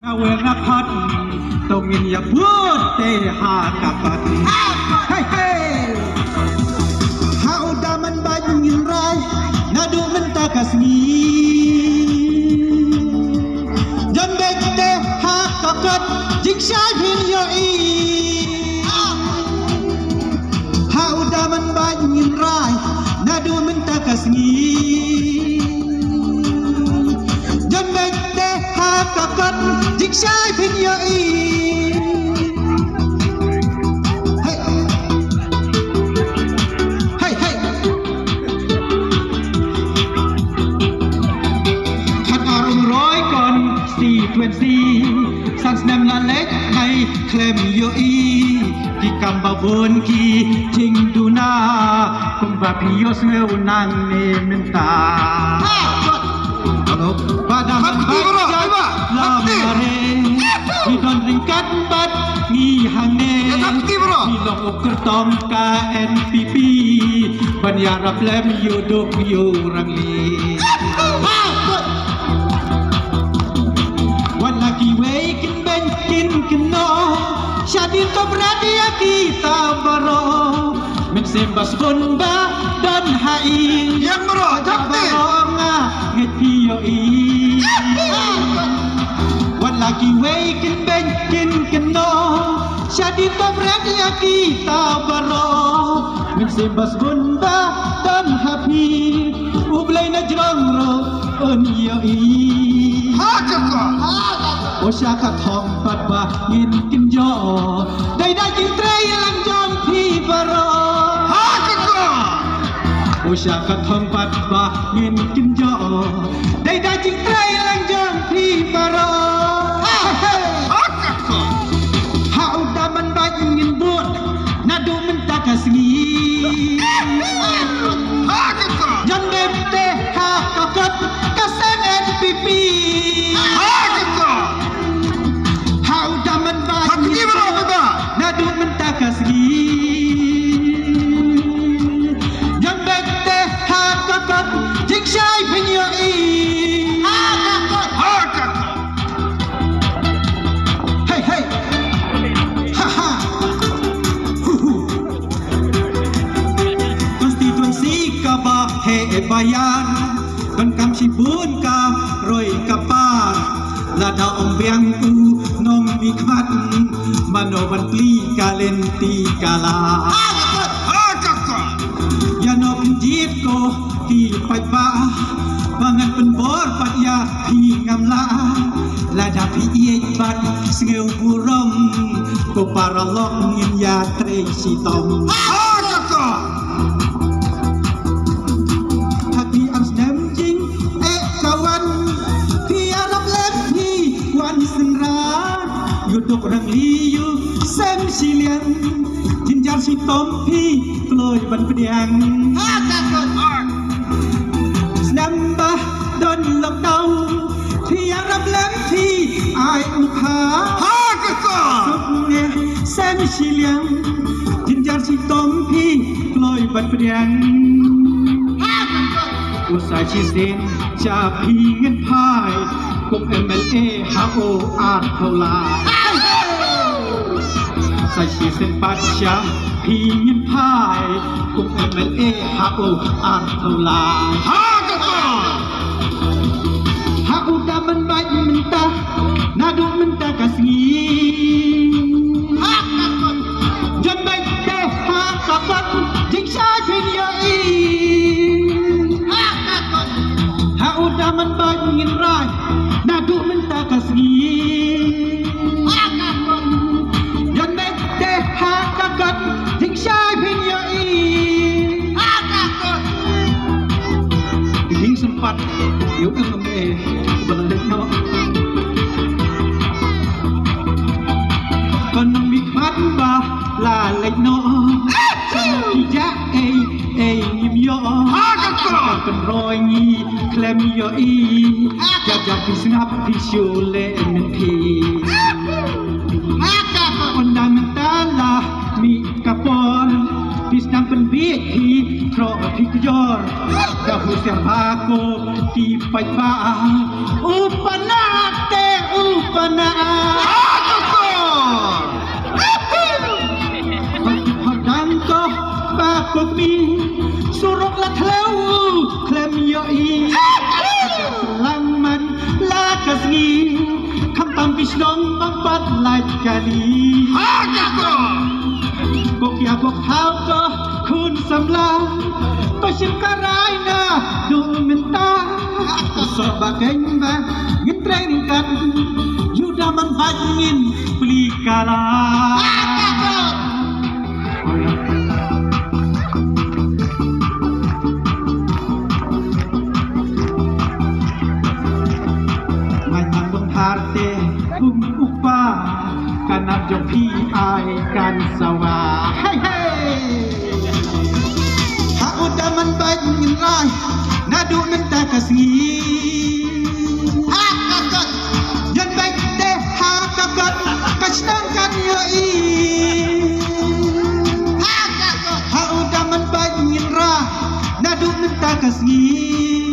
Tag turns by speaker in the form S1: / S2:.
S1: Nawerakat tongin ya putih hakapat. Hey hey, hau daman bajungin rai nadu mentakas ni. Jambek teh hakakat jiksai bin yoi. Hau daman bajungin rai nadu mentakas ni. Jambek teh hakakat jiksai bin yoi. Sang senam lalek hai klem yoi di kambabon ki jing duna kumbapios ngeunang ne menta kalau pada baca lamare di don ringkat bat ngi hangne di long ukur tom KNPP banyarap lem yuduk yurang li lagi wekin benkin keno syadin to beradi kita baro mensembas bonba dan hai yang baro jakti ngeti yoi wan lagi wekin benkin keno syadin to beradi kita baro mensembas bonba dan happy ublay na jrongro on yoiโอชาขัดทองปัดว่าเงินกินย่อได้จิงเตยลังจองพี่บรอฮากันก่อนโอชาขัดทองปัดว่าเงินกินย่อได้จิงเตยลังจองพี่บรอฮากันก่อนฮาอุดามันได้เงินบุญนาดูมันตากสงีฮากันก่อนยันเด็บเตะฮากะกัดกะเซนNPP nadu mentakas gi yang bete hakakat jiksai penyoi hakakat hey hey ha ha konstitusi ka ba he bayan kan kam sibun ka roi kapar lada ombyang u nom bikmat manoban pli kalenti kala ya no pinjit ko ti paipa bangan penbor pat ya pi ngamla lada pi iet bat sngeu burom ko para lok ngin ya tre si tom hati am snem jing kawan pi arab lep pi wan senra yuduk rang liu sem silian jinjar si tompi kloy ban pediang snamba don lok dau thi arab lem thi ai ukha sukne sem silian jinjar si tompi kloy ban pediang usai chi sin cha pi ngen phai kum MLA HO an thola sai chi sen pacha pi ngen phai kum MLA HO an thola ha ka ha udaman bai minta nadu minta kasngi ha ka jan bai te ha ka pat jing sai phin yai ha udaman bai ngin rai nadu minta kasngi yan mek te ha kakat jing sai phin yai hing sempat yêu em me balik no kon mi khat ba la lek no ki ja im yo ha kakatเป็นรอยงี้เคลมยอีจะจับพิสงับพิชูเลมินทีคนดังตาลามีกระปอนพิสนังเป็นบีทีเพราะพิกยอร์กะหูเสียงพาโกตีไปบ้าอุปนาเตอุปนา Mishnong bangpat like kali Kok ya kok tau ko kun samlang Pasyon karay na dumenta Sabagay ba ngitrening kan Yuda man bagin pelikala Ngayon bang harte upa Kanap jong pi ay kan sawa Hey hey Haudaman bagin ray Nadu minta kasih Yan baik deh hakakat Kashtangkan yoi Haudaman bagin ray Nadu minta kasih